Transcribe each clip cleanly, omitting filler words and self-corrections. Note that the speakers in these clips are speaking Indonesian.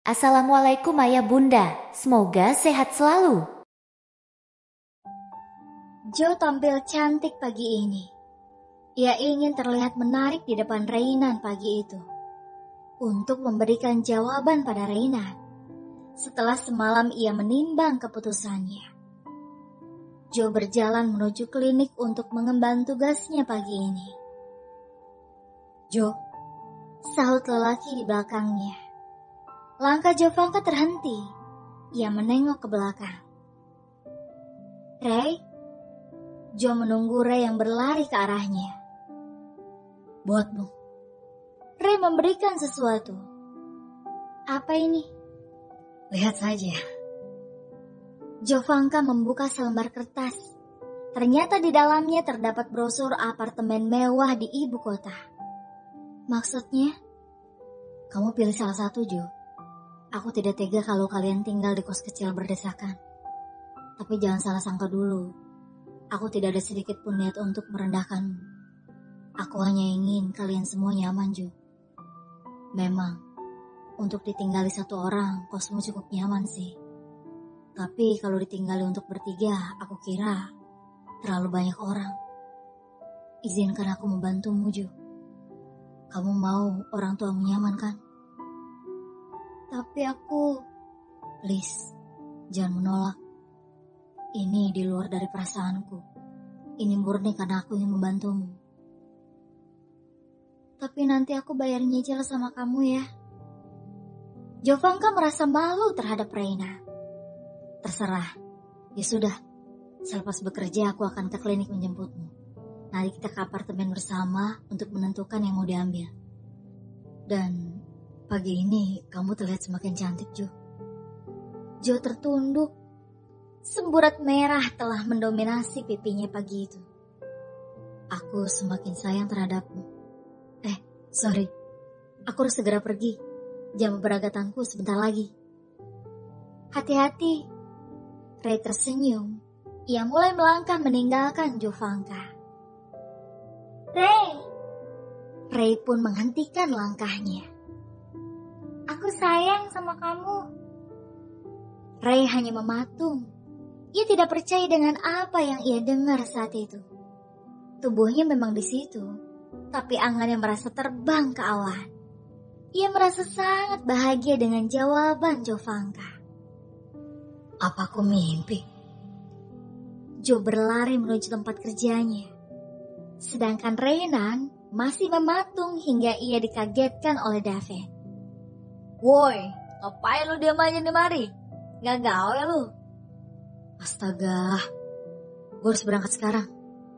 Assalamualaikum ayah bunda, semoga sehat selalu. Jo tampil cantik pagi ini. Ia ingin terlihat menarik di depan Reynan pagi itu. Untuk memberikan jawaban pada Reynan. Setelah semalam ia menimbang keputusannya. Jo berjalan menuju klinik untuk mengemban tugasnya pagi ini. Jo, sahut lelaki di belakangnya. Langkah Jovanka terhenti. Ia menengok ke belakang. Rey? Jo menunggu Rey yang berlari ke arahnya. Buatmu. Rey memberikan sesuatu. Apa ini? Lihat saja. Jovanka membuka selembar kertas. Ternyata di dalamnya terdapat brosur apartemen mewah di ibu kota. Maksudnya? Kamu pilih salah satu, Jo. Aku tidak tega kalau kalian tinggal di kos kecil berdesakan. Tapi jangan salah sangka dulu. Aku tidak ada sedikit pun niat untuk merendahkanmu. Aku hanya ingin kalian semua nyaman, Jo. Memang, untuk ditinggali satu orang, kosmu cukup nyaman sih. Tapi kalau ditinggali untuk bertiga, aku kira terlalu banyak orang. Izinkan aku membantumu, Jo. Kamu mau orang tuamu nyaman kan? Tapi aku... Please, jangan menolak. Ini di luar dari perasaanku. Ini murni karena aku ingin membantumu. Tapi nanti aku bayar nyicil sama kamu ya. Jovanka merasa malu terhadap Reyna. Terserah. Ya sudah. Selepas bekerja aku akan ke klinik menjemputmu. Nanti kita ke apartemen bersama untuk menentukan yang mau diambil. Dan pagi ini kamu terlihat semakin cantik, Jo. Jo tertunduk. Semburat merah telah mendominasi pipinya pagi itu. Aku semakin sayang terhadapmu. Sorry. Aku harus segera pergi. Jam berangkatanku sebentar lagi. Hati-hati. Rey tersenyum. Ia mulai melangkah meninggalkan Jovanka. Rey pun menghentikan langkahnya. Aku sayang sama kamu. Rey hanya mematung. Ia tidak percaya dengan apa yang ia dengar saat itu. Tubuhnya memang di situ, tapi angannya merasa terbang ke awan. Ia merasa sangat bahagia dengan jawaban Jovanka. Apa aku mimpi? Jo berlari menuju tempat kerjanya. Sedangkan Reynan masih mematung hingga ia dikagetkan oleh David. Woi, ngapain lu diam aja di mari? Gak gawe lu? Astaga, gue harus berangkat sekarang.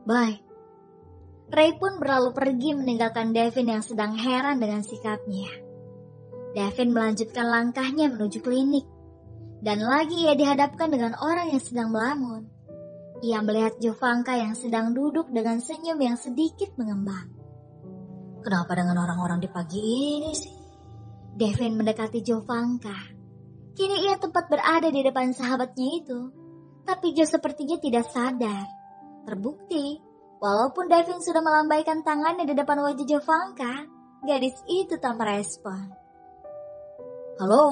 Bye. Rey pun berlalu pergi meninggalkan Devin yang sedang heran dengan sikapnya. Devin melanjutkan langkahnya menuju klinik. Dan lagi ia dihadapkan dengan orang yang sedang melamun. Ia melihat Jovanka yang sedang duduk dengan senyum yang sedikit mengembang. Kenapa dengan orang-orang di pagi ini sih? Devin mendekati Jovanka. Kini ia tepat berada di depan sahabatnya itu. Tapi Jo sepertinya tidak sadar. Terbukti, walaupun Devin sudah melambaikan tangannya di depan wajah Jovanka, gadis itu tanpa respon. Halo?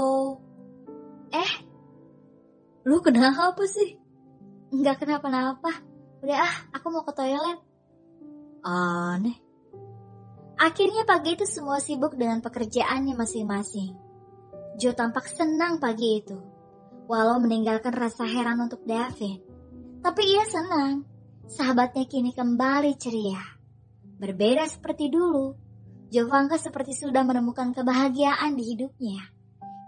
Lu kenapa sih? Enggak kenapa-napa. Udah aku mau ke toilet. Aneh. Akhirnya pagi itu semua sibuk dengan pekerjaannya masing-masing. Jo tampak senang pagi itu. Walau meninggalkan rasa heran untuk David. Tapi ia senang. Sahabatnya kini kembali ceria. Berbeda seperti dulu. Jovanka seperti sudah menemukan kebahagiaan di hidupnya.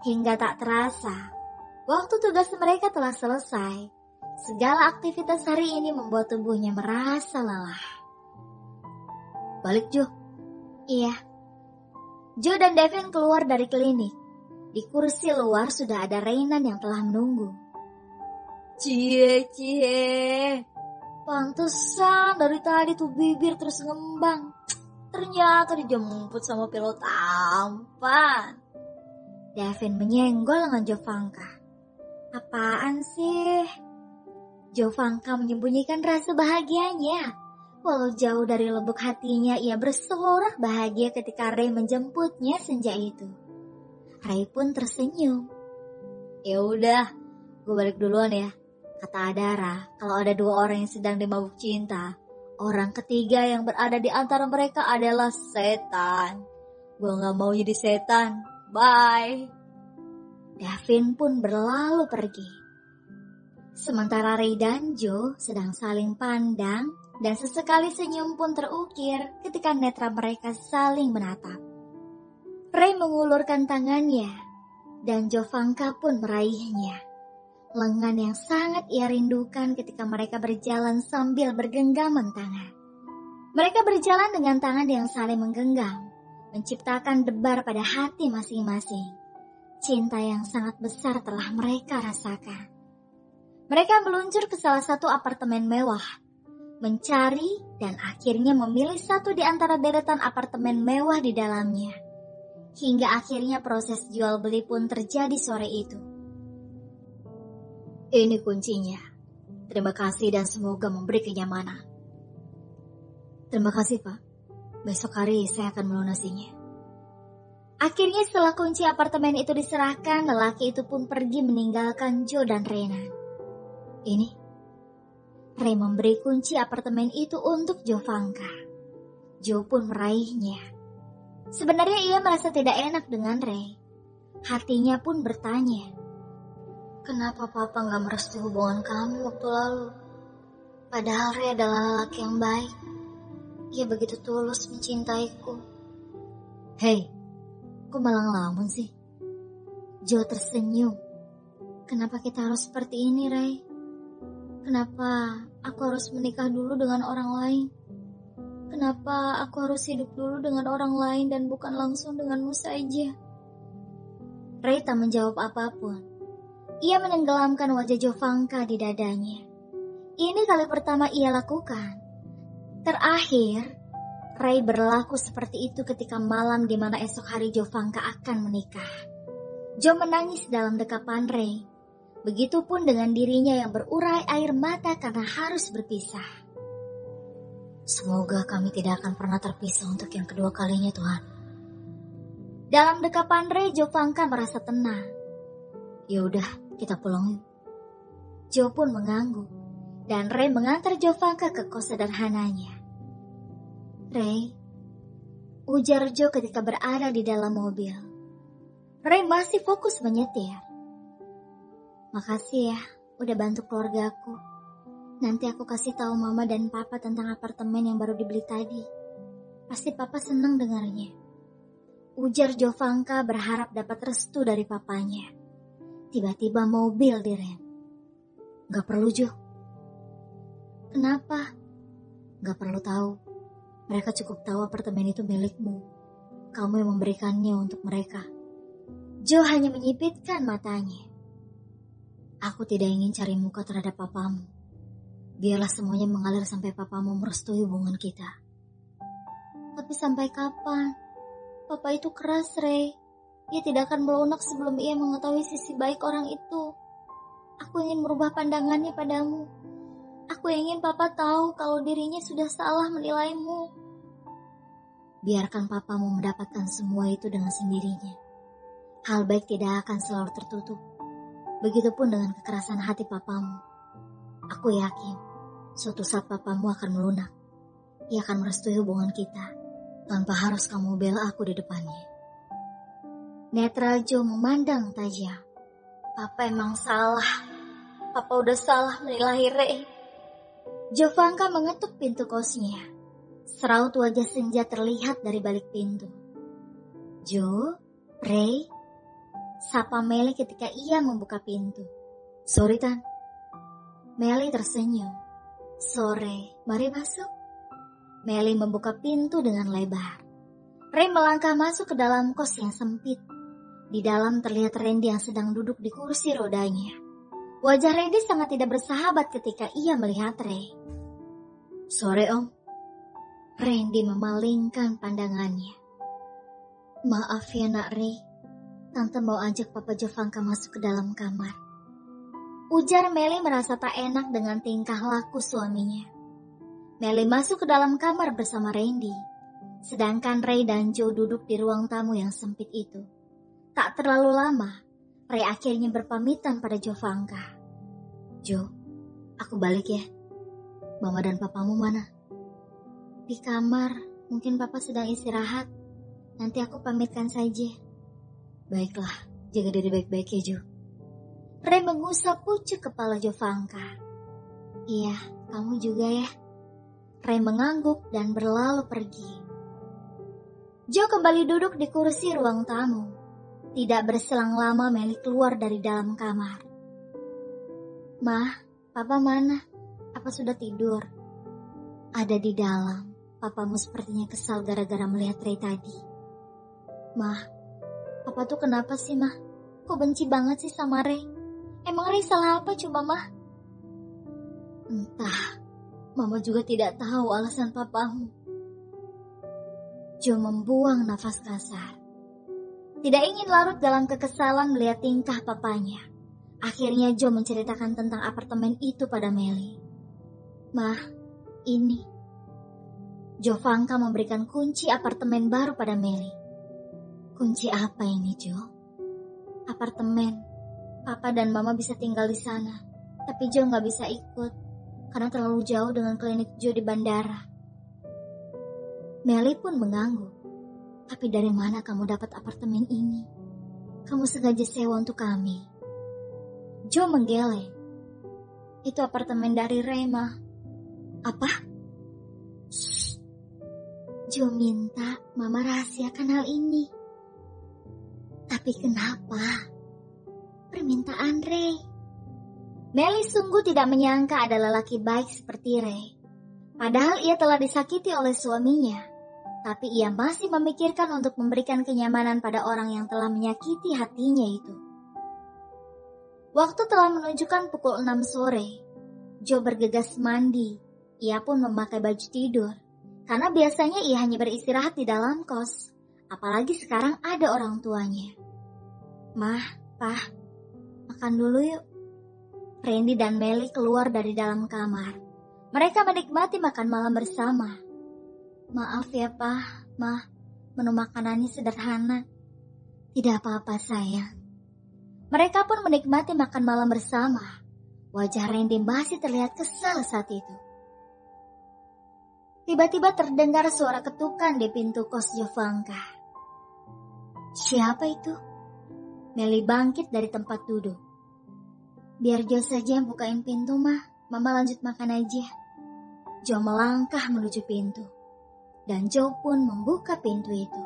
Hingga tak terasa, waktu tugas mereka telah selesai. Segala aktivitas hari ini membuat tubuhnya merasa lelah. Balik, Jo. Iya. Jo dan Devin keluar dari klinik. Di kursi luar sudah ada Reynan yang telah menunggu. Cie. Pantesan dari tadi tuh bibir terus ngembang. Ternyata dijemput sama pilot tampan. Devin menyenggol dengan Jovanka. Apaan sih? Jovanka menyembunyikan rasa bahagianya. Walau jauh dari lubuk hatinya, ia bersorak bahagia ketika Rey menjemputnya senja itu. Ray pun tersenyum. Ya udah, gue balik duluan ya. Kata Adara, kalau ada dua orang yang sedang dimabuk cinta, orang ketiga yang berada di antara mereka adalah setan. Gue gak mau jadi setan. Bye. Davin pun berlalu pergi. Sementara Ray dan Joe sedang saling pandang dan sesekali senyum pun terukir ketika netra mereka saling menatap. Ray mengulurkan tangannya dan Jovanka pun meraihnya. Lengan yang sangat ia rindukan ketika mereka berjalan sambil bergenggaman tangan. Mereka berjalan dengan tangan yang saling menggenggam, menciptakan debar pada hati masing-masing. Cinta yang sangat besar telah mereka rasakan. Mereka meluncur ke salah satu apartemen mewah, mencari dan akhirnya memilih satu di antara deretan apartemen mewah di dalamnya. Hingga akhirnya proses jual beli pun terjadi sore itu. Ini kuncinya. Terima kasih dan semoga memberi kenyamanan. Terima kasih, Pak. Besok hari saya akan melunasinya. Akhirnya setelah kunci apartemen itu diserahkan, lelaki itu pun pergi meninggalkan Joe dan Rena. Ini, Ray memberi kunci apartemen itu untuk Jovanka. Joe pun meraihnya. Sebenarnya ia merasa tidak enak dengan Ray. Hatinya pun bertanya, kenapa Papa gak merestui hubungan kami waktu lalu? Padahal Ray adalah lelaki yang baik. Ia begitu tulus mencintaiku. Hei, kok malah ngelamun sih? Joe tersenyum. Kenapa kita harus seperti ini, Ray? Kenapa aku harus menikah dulu dengan orang lain? Kenapa aku harus hidup dulu dengan orang lain dan bukan langsung denganmu saja? Ray tak menjawab apapun. Ia menenggelamkan wajah Jovanka di dadanya. Ini kali pertama ia lakukan. Terakhir, Ray berlaku seperti itu ketika malam di mana esok hari Jovanka akan menikah. Joe menangis dalam dekapan Ray. Begitupun dengan dirinya yang berurai air mata karena harus berpisah. Semoga kami tidak akan pernah terpisah untuk yang kedua kalinya, Tuhan. Dalam dekapan Ray, Jovanka merasa tenang. Ya udah, kita pulang yuk. Joe pun mengangguk dan Ray mengantar Jovanka ke kos sederhananya. Ray, ujar Joe ketika berada di dalam mobil. Ray masih fokus menyetir. Makasih ya, udah bantu keluarga aku. Nanti aku kasih tahu Mama dan Papa tentang apartemen yang baru dibeli tadi. Pasti Papa senang dengarnya. Ujar Jovanka berharap dapat restu dari papanya. Tiba-tiba mobil direm. Gak perlu, Jo. Kenapa? Gak perlu tahu. Mereka cukup tahu apartemen itu milikmu. Kamu yang memberikannya untuk mereka. Jo hanya menyipitkan matanya. Aku tidak ingin cari muka terhadap papamu. Biarlah semuanya mengalir sampai papamu merestui hubungan kita. Tapi sampai kapan? Papa itu keras, Ray. Ia tidak akan melunak sebelum ia mengetahui sisi baik orang itu. Aku ingin merubah pandangannya padamu. Aku ingin Papa tahu kalau dirinya sudah salah menilaimu. Biarkan papamu mendapatkan semua itu dengan sendirinya. Hal baik tidak akan selalu tertutup. Begitupun dengan kekerasan hati papamu. Aku yakin, suatu saat papamu akan melunak. Ia akan merestui hubungan kita, tanpa harus kamu bela aku di depannya. Netra Joe memandang tajam. Papa emang salah. Papa udah salah menilai Ray. Jovanka mengetuk pintu kosnya. Seraut wajah senja terlihat dari balik pintu. Joe, Ray, sapa Meli ketika ia membuka pintu. Sorry, Tan. Meli tersenyum. Sore, mari masuk. Meli membuka pintu dengan lebar. Ray melangkah masuk ke dalam kos yang sempit. Di dalam terlihat Randy yang sedang duduk di kursi rodanya. Wajah Randy sangat tidak bersahabat ketika ia melihat Ray. Sore, Om. Randy memalingkan pandangannya. Maaf ya, Nak Ray. Tante mau ajak Papa Jovanka masuk ke dalam kamar. Ujar Meli merasa tak enak dengan tingkah laku suaminya. Meli masuk ke dalam kamar bersama Randy. Sedangkan Ray dan Joe duduk di ruang tamu yang sempit itu. Tak terlalu lama, Ray akhirnya berpamitan pada Jovanka. Jo, aku balik ya. Mama dan papamu mana? Di kamar, mungkin papa sedang istirahat. Nanti aku pamitkan saja. Baiklah, jaga diri baik-baik ya Jo. Ray mengusap pucuk kepala Jovanka. Iya, kamu juga ya. Ray mengangguk dan berlalu pergi. Jo kembali duduk di kursi ruang tamu. Tidak berselang lama Melly keluar dari dalam kamar. Mah, papa mana? Apa sudah tidur? Ada di dalam. Papamu sepertinya kesal gara-gara melihat Ray tadi. Mah, papa tuh kenapa sih, Mah? Kok benci banget sih sama Ray? Emang Ray salah apa coba, Mah? Entah, Mama juga tidak tahu alasan papamu. Jo membuang nafas kasar. Tidak ingin larut dalam kekesalan melihat tingkah papanya. Akhirnya Jo menceritakan tentang apartemen itu pada Melly. Mah, ini. Jovanka memberikan kunci apartemen baru pada Melly. Kunci apa ini, Jo? Apartemen. Papa dan Mama bisa tinggal di sana. Tapi Jo gak bisa ikut. Karena terlalu jauh dengan klinik Jo di bandara. Melly pun mengangguk. Tapi dari mana kamu dapat apartemen ini? Kamu sengaja sewa untuk kami. Jo menggeleng. Itu apartemen dari Rema. Apa? Shh. Jo minta Mama rahasiakan hal ini. Tapi kenapa? Permintaan Ray. Melly sungguh tidak menyangka ada lelaki baik seperti Ray. Padahal ia telah disakiti oleh suaminya. Tapi ia masih memikirkan untuk memberikan kenyamanan pada orang yang telah menyakiti hatinya itu. Waktu telah menunjukkan pukul 6 sore. Jo bergegas mandi. Ia pun memakai baju tidur. Karena biasanya ia hanya beristirahat di dalam kos. Apalagi sekarang ada orang tuanya. Mah, Pah, makan dulu yuk. Randy dan Melly keluar dari dalam kamar. Mereka menikmati makan malam bersama. Maaf ya, Pah, Mah, menu makanannya sederhana. Tidak apa-apa, sayang. Mereka pun menikmati makan malam bersama. Wajah Randy masih terlihat kesal saat itu. Tiba-tiba terdengar suara ketukan di pintu kos Jovanka. Siapa itu? Melly bangkit dari tempat duduk. Biar Jo saja yang bukain pintu, Mah. Mama lanjut makan aja. Jo melangkah menuju pintu. Dan Jo pun membuka pintu itu.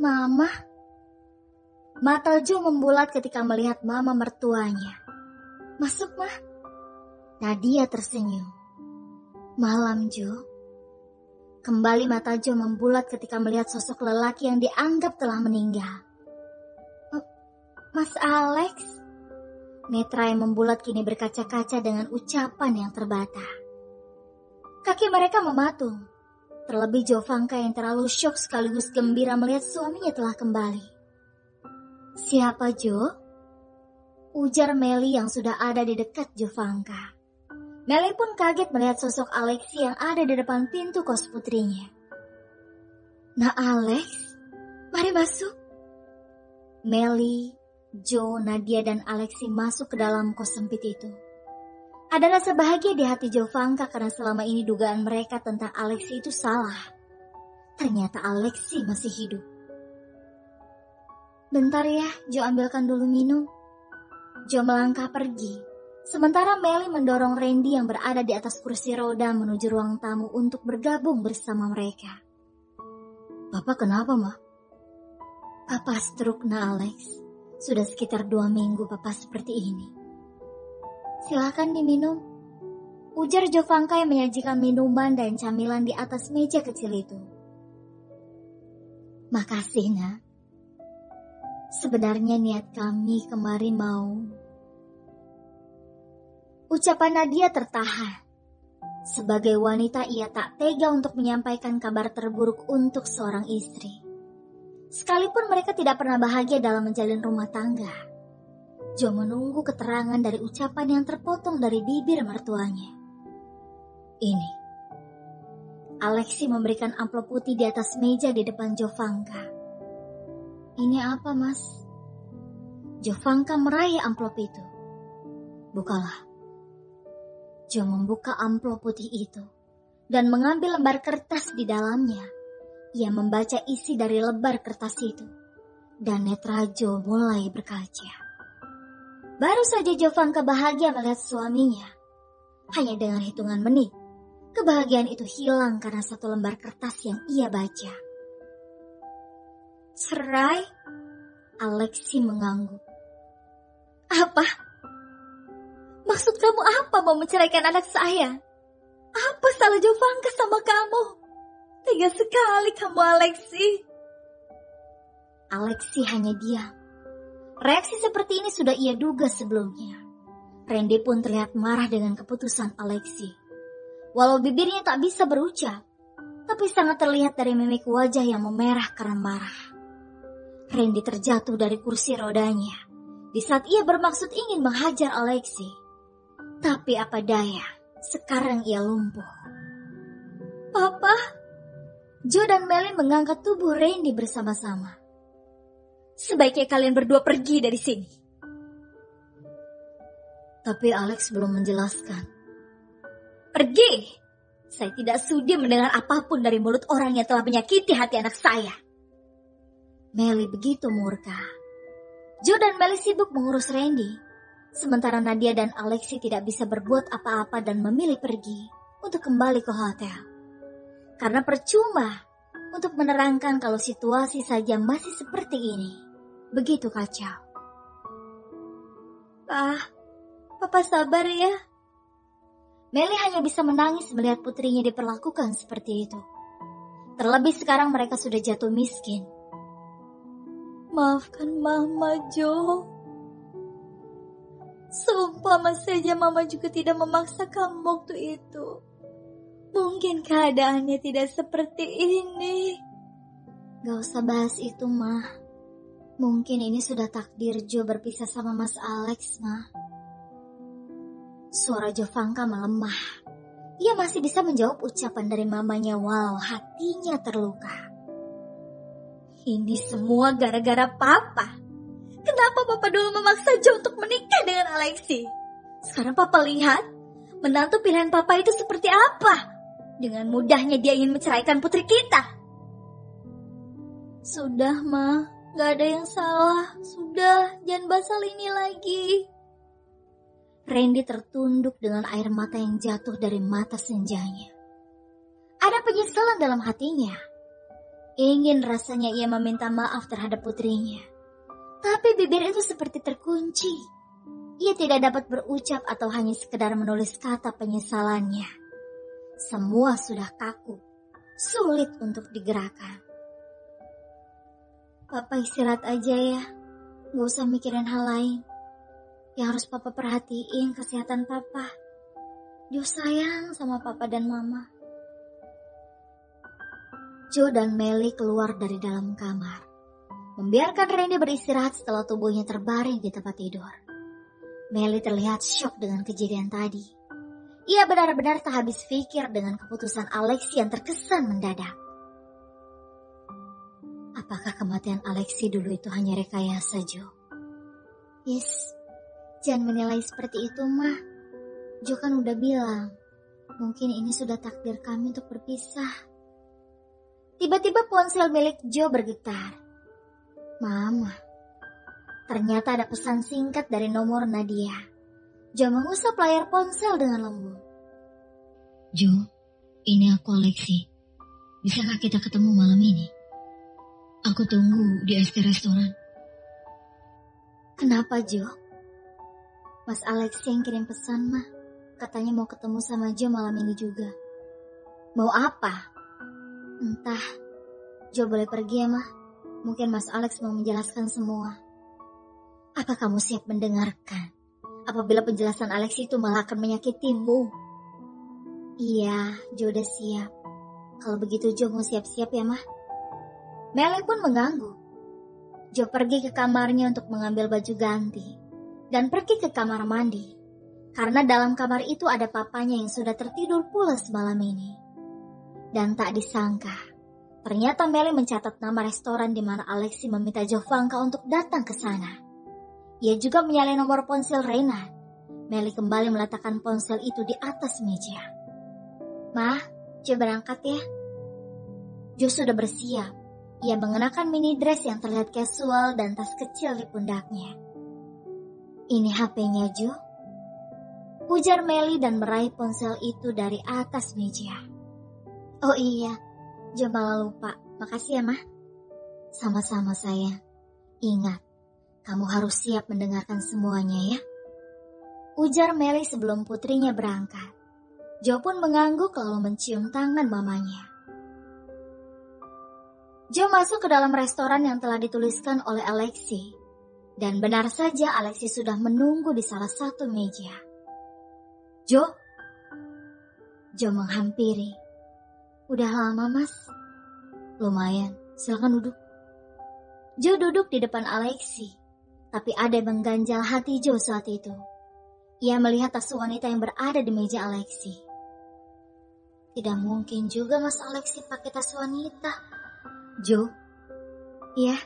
Mama. Mata Jo membulat ketika melihat mama mertuanya. Masuk, Mah. Nadia tersenyum. Malam, Jo. Kembali mata Jo membulat ketika melihat sosok lelaki yang dianggap telah meninggal. Mas Alex? Netra yang membulat kini berkaca-kaca dengan ucapan yang terbata. Kaki mereka mematung. Terlebih Jovanka yang terlalu syok sekaligus gembira melihat suaminya telah kembali. Siapa, Jo? Ujar Melly yang sudah ada di dekat Jovanka. Melly pun kaget melihat sosok Alexi yang ada di depan pintu kos putrinya. Nah, Alex, mari masuk. Melly, Jo, Nadia, dan Alexi masuk ke dalam kos sempit itu. Ada rasa bahagia di hati Jovanka karena selama ini dugaan mereka tentang Alexi itu salah. Ternyata Alexi masih hidup. Bentar ya, Jo ambilkan dulu minum. Jo melangkah pergi. Sementara Melly mendorong Randy yang berada di atas kursi roda menuju ruang tamu untuk bergabung bersama mereka. Papa kenapa, Ma? Papa stroke, Alex. Sudah sekitar 2 minggu Papa seperti ini. Silakan diminum. Ujar Jovanka yang menyajikan minuman dan camilan di atas meja kecil itu. Makasih, Nak. Sebenarnya niat kami kemarin mau... Ucapan Nadia tertahan. Sebagai wanita ia tak tega untuk menyampaikan kabar terburuk untuk seorang istri. Sekalipun mereka tidak pernah bahagia dalam menjalin rumah tangga. Jo menunggu keterangan dari ucapan yang terpotong dari bibir mertuanya. Ini, Alexi memberikan amplop putih di atas meja di depan Jovanka. Ini apa, Mas? Jovanka meraih amplop itu. Bukalah. Jo membuka amplop putih itu dan mengambil lembar kertas di dalamnya. Ia membaca isi dari lembar kertas itu dan netra Jo mulai berkaca. Baru saja Jovanka bahagia melihat suaminya. Hanya dengan hitungan menit, kebahagiaan itu hilang karena satu lembar kertas yang ia baca. Cerai? Alexi mengangguk. Apa? Maksud kamu apa mau menceraikan anak saya? Apa salah Jovanka sama kamu? Tega sekali kamu, Alexi. Alexi hanya diam. Reaksi seperti ini sudah ia duga sebelumnya. Randy pun terlihat marah dengan keputusan Alexi. Walau bibirnya tak bisa berucap, tapi sangat terlihat dari mimik wajah yang memerah karena marah. Randy terjatuh dari kursi rodanya di saat ia bermaksud ingin menghajar Alexi. Tapi apa daya, sekarang ia lumpuh. Papa, Jo dan Melin mengangkat tubuh Randy bersama-sama. Sebaiknya kalian berdua pergi dari sini. Tapi Alex belum menjelaskan. Pergi! Saya tidak sudi mendengar apapun dari mulut orang yang telah menyakiti hati anak saya. Melly begitu murka. Jo dan Melly sibuk mengurus Randy. Sementara Nadia dan Alexi tidak bisa berbuat apa-apa dan memilih pergi untuk kembali ke hotel. Karena percuma untuk menerangkan kalau situasi saja masih seperti ini. Begitu kacau. Papa sabar ya. Melly hanya bisa menangis melihat putrinya diperlakukan seperti itu. Terlebih sekarang mereka sudah jatuh miskin. Maafkan Mama, Jo. Seumpama saja Mama juga tidak memaksa kamu waktu itu. Mungkin keadaannya tidak seperti ini. Gak usah bahas itu, Ma. Mungkin ini sudah takdir Jo berpisah sama Mas Alex, Ma. Suara Jovanka melemah. Ia masih bisa menjawab ucapan dari mamanya walau hatinya terluka. Ini semua gara-gara Papa. Kenapa Papa dulu memaksa Jo untuk menikah dengan Alexi? Sekarang Papa lihat, menantu pilihan Papa itu seperti apa. Dengan mudahnya dia ingin menceraikan putri kita. Sudah, Ma. Gak ada yang salah. Sudah, jangan bahas hal ini lagi. Randy tertunduk dengan air mata yang jatuh dari mata senjanya. Ada penyesalan dalam hatinya. Ingin rasanya ia meminta maaf terhadap putrinya. Tapi bibir itu seperti terkunci. Ia tidak dapat berucap atau hanya sekedar menulis kata penyesalannya. Semua sudah kaku, sulit untuk digerakkan. Papa istirahat aja ya, gak usah mikirin hal lain. Yang harus Papa perhatiin kesehatan Papa. Jo sayang sama Papa dan Mama. Jo dan Melly keluar dari dalam kamar, membiarkan Randy beristirahat setelah tubuhnya terbaring di tempat tidur. Melly terlihat syok dengan kejadian tadi. Ia benar-benar tak habis pikir dengan keputusan Alexi yang terkesan mendadak. Apakah kematian Alexi dulu itu hanya rekayasa, Jo? Yes, jangan menilai seperti itu, Ma. Jo kan udah bilang, mungkin ini sudah takdir kami untuk berpisah. Tiba-tiba ponsel milik Jo bergetar. Mama. Ternyata ada pesan singkat dari nomor Nadia. Jo mengusap layar ponsel dengan lembut. Jo, ini aku Alexi. Bisakah kita ketemu malam ini? Aku tunggu di ST restoran. Kenapa, Jo? Mas Alexi yang kirim pesan, Ma. Katanya mau ketemu sama Jo malam ini juga. Mau apa? Entah. Jo boleh pergi ya, Ma. Mungkin Mas Alex mau menjelaskan semua. Apa kamu siap mendengarkan? Apabila penjelasan Alex itu malah akan menyakitimu. Iya, Jo udah siap. Kalau begitu Jo mau siap-siap ya, Ma. Melly pun mengganggu. Jo pergi ke kamarnya untuk mengambil baju ganti. Dan pergi ke kamar mandi. Karena dalam kamar itu ada papanya yang sudah tertidur pulas malam ini. Dan tak disangka, ternyata Melly mencatat nama restoran di mana Alexi meminta Jovanka untuk datang ke sana. Ia juga menyalin nomor ponsel Reina. Melly kembali meletakkan ponsel itu di atas meja. "Mah, Jo berangkat ya." Jo sudah bersiap. Ia mengenakan mini dress yang terlihat casual dan tas kecil di pundaknya. "Ini HP-nya Jo," ujar Melly dan meraih ponsel itu dari atas meja. "Oh iya, Jo malah lupa. Makasih ya, Mah." "Sama-sama sayang. Ingat, kamu harus siap mendengarkan semuanya ya," ujar Melly sebelum putrinya berangkat. Jo pun mengangguk lalu mencium tangan mamanya. Jo masuk ke dalam restoran yang telah dituliskan oleh Alexi. Dan benar saja Alexi sudah menunggu di salah satu meja. "Jo?" Jo menghampiri. "Udah lama, Mas?" "Lumayan, silakan duduk." Jo duduk di depan Alexi. Tapi ada yang mengganjal hati Jo saat itu. Ia melihat tas wanita yang berada di meja Alexi. Tidak mungkin juga Mas Alexi pakai tas wanita. "Jo?" "Iya."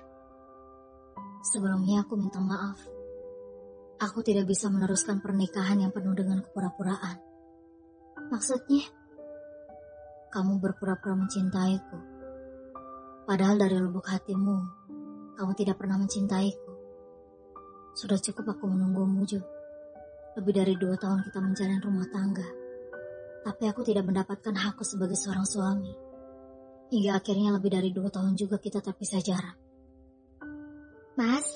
"Sebelumnya aku minta maaf. Aku tidak bisa meneruskan pernikahan yang penuh dengan kepura-puraan." "Maksudnya?" "Kamu berpura-pura mencintaiku. Padahal dari lubuk hatimu, kamu tidak pernah mencintaiku. Sudah cukup aku menunggumu, Jo. Lebih dari 2 tahun kita menjalin rumah tangga. Tapi aku tidak mendapatkan hakku sebagai seorang suami. Hingga akhirnya lebih dari 2 tahun juga kita terpisah jarak." "Mas,"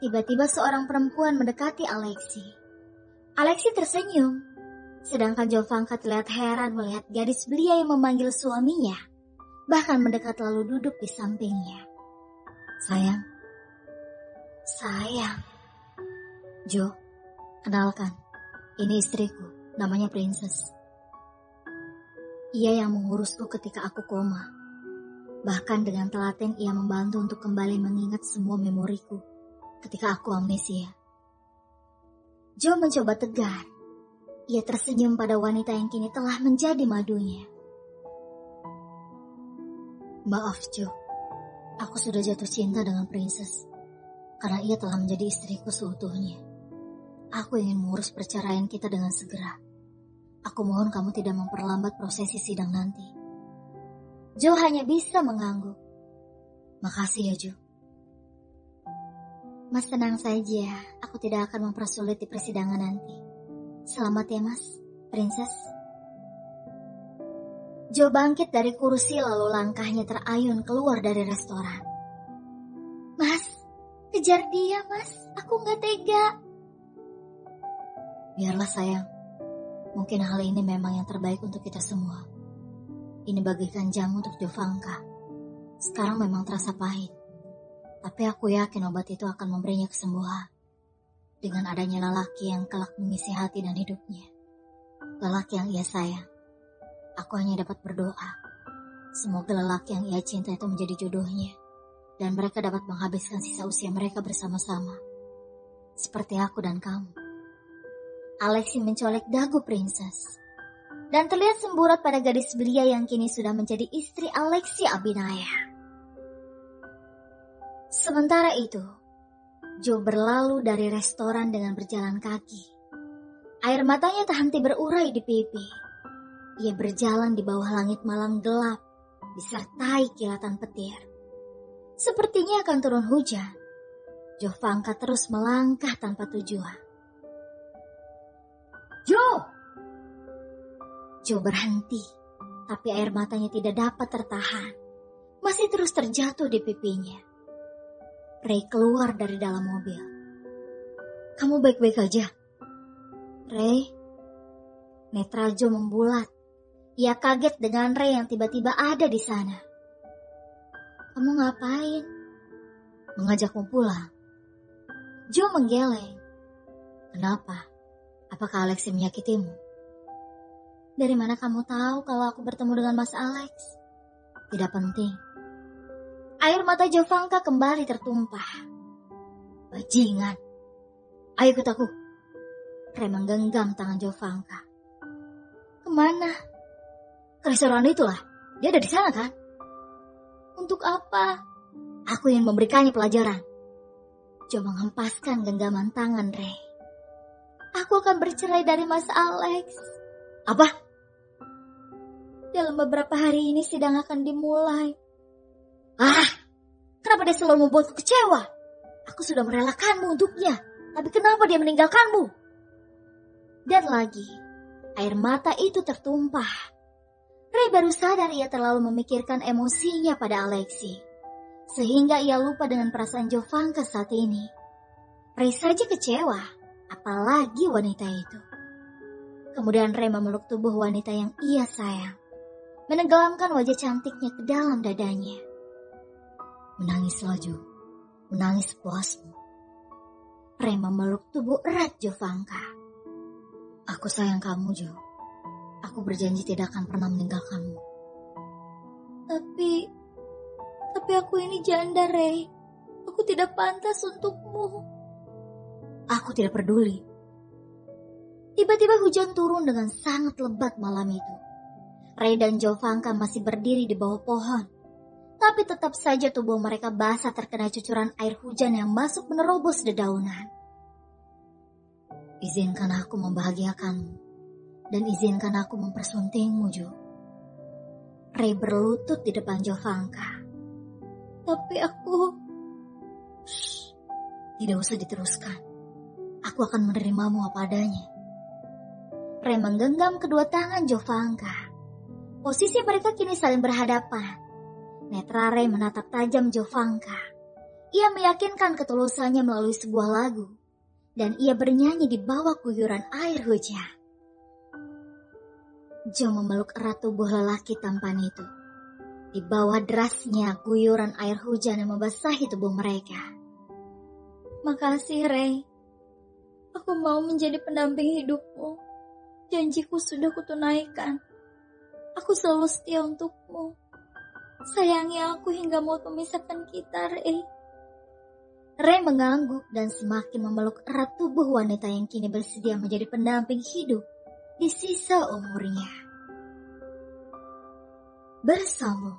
tiba-tiba seorang perempuan mendekati Alexi. Alexi tersenyum, sedangkan Jovanka terlihat heran melihat gadis belia yang memanggil suaminya, bahkan mendekat lalu duduk di sampingnya. "Sayang." "Sayang." "Jo, kenalkan, ini istriku, namanya Princess. Ia yang mengurusku ketika aku koma. Bahkan dengan telaten ia membantu untuk kembali mengingat semua memoriku ketika aku amnesia." Jo mencoba tegar. Ia tersenyum pada wanita yang kini telah menjadi madunya. "Maaf Jo, aku sudah jatuh cinta dengan Princess karena ia telah menjadi istriku seutuhnya. Aku ingin mengurus perceraian kita dengan segera. Aku mohon kamu tidak memperlambat prosesi sidang nanti." Jo hanya bisa mengangguk. "Makasih ya Jo." "Mas tenang saja, aku tidak akan mempersulit di persidangan nanti. Selamat ya Mas, Princess." Jo bangkit dari kursi lalu langkahnya terayun keluar dari restoran. "Mas, kejar dia Mas, aku gak tega." "Biarlah sayang. Mungkin hal ini memang yang terbaik untuk kita semua. Ini bagaikan jamu untuk Jovanka. Sekarang memang terasa pahit. Tapi aku yakin obat itu akan memberinya kesembuhan. Dengan adanya lelaki yang kelak mengisi hati dan hidupnya. Lelaki yang ia sayang. Aku hanya dapat berdoa. Semoga lelaki yang ia cinta itu menjadi jodohnya. Dan mereka dapat menghabiskan sisa usia mereka bersama-sama. Seperti aku dan kamu." Alexi mencolek dagu Princess. Dan terlihat semburat pada gadis belia yang kini sudah menjadi istri Alexi Abinaya. Sementara itu, Jo berlalu dari restoran dengan berjalan kaki. Air matanya tak henti berurai di pipi. Ia berjalan di bawah langit malam gelap, disertai kilatan petir. Sepertinya akan turun hujan. Jovanka terus melangkah tanpa tujuan. "Jo!" Jo berhenti, tapi air matanya tidak dapat tertahan. Masih terus terjatuh di pipinya. Ray keluar dari dalam mobil. "Kamu baik-baik aja?" "Ray?" Netra Jo membulat. Ia kaget dengan Ray yang tiba-tiba ada di sana. "Kamu ngapain?" "Mengajakmu pulang." Jo menggeleng. "Kenapa? Apakah Alexi menyakitimu?" "Dari mana kamu tahu kalau aku bertemu dengan Mas Alex?" "Tidak penting." Air mata Jovanka kembali tertumpah. "Bajingan. Ayo ikut aku." Ray menggenggam tangan Jovanka. "Kemana?" ke restoran itulah. Dia ada di sana kan? Untuk apa? Aku ingin memberikannya pelajaran. Jo menghempaskan genggaman tangan Ray. Aku akan bercerai dari Mas Alex. Apa? Dalam beberapa hari ini sidang akan dimulai. Kenapa dia selalu membuatku kecewa? Aku sudah merelakanmu untuknya, tapi kenapa dia meninggalkanmu? Dan lagi, air mata itu tertumpah. Ray baru sadar ia terlalu memikirkan emosinya pada Alexi, sehingga ia lupa dengan perasaan Jovanka saat ini. Ray saja kecewa, apalagi wanita itu. Kemudian Ray memeluk tubuh wanita yang ia sayang, menenggelamkan wajah cantiknya ke dalam dadanya. Menangislah Jo, menangis puasmu. Ray memeluk tubuh erat Jovanka. Aku sayang kamu Jo. Aku berjanji tidak akan pernah meninggalkanmu. Tapi aku ini janda, Ray. Aku tidak pantas untukmu. Aku tidak peduli. Tiba-tiba hujan turun dengan sangat lebat malam itu. Ray dan Jovanka masih berdiri di bawah pohon. Tapi tetap saja tubuh mereka basah terkena cucuran air hujan yang masuk menerobos dedaunan. Izinkan aku membahagiakanmu. Dan izinkan aku mempersuntingmu, Jo. Ray berlutut di depan Jovanka. Tapi aku... Shh, tidak usah diteruskan. Aku akan menerimamu apa adanya. Ray menggenggam kedua tangan Jovanka. Posisi mereka kini saling berhadapan. Netra Ray menatap tajam Jovanka. Ia meyakinkan ketulusannya melalui sebuah lagu. Dan ia bernyanyi di bawah guyuran air hujan. Jo memeluk erat tubuh lelaki tampan itu. Di bawah derasnya guyuran air hujan yang membasahi tubuh mereka. Makasih, Ray. Aku mau menjadi pendamping hidupmu. Janjiku sudah kutunaikan. Aku selalu setia untukmu. Sayangi aku hingga mau memisahkan kita, Ray. Ray mengangguk dan semakin memeluk erat tubuh wanita yang kini bersedia menjadi pendamping hidup di sisa umurnya. Bersambung.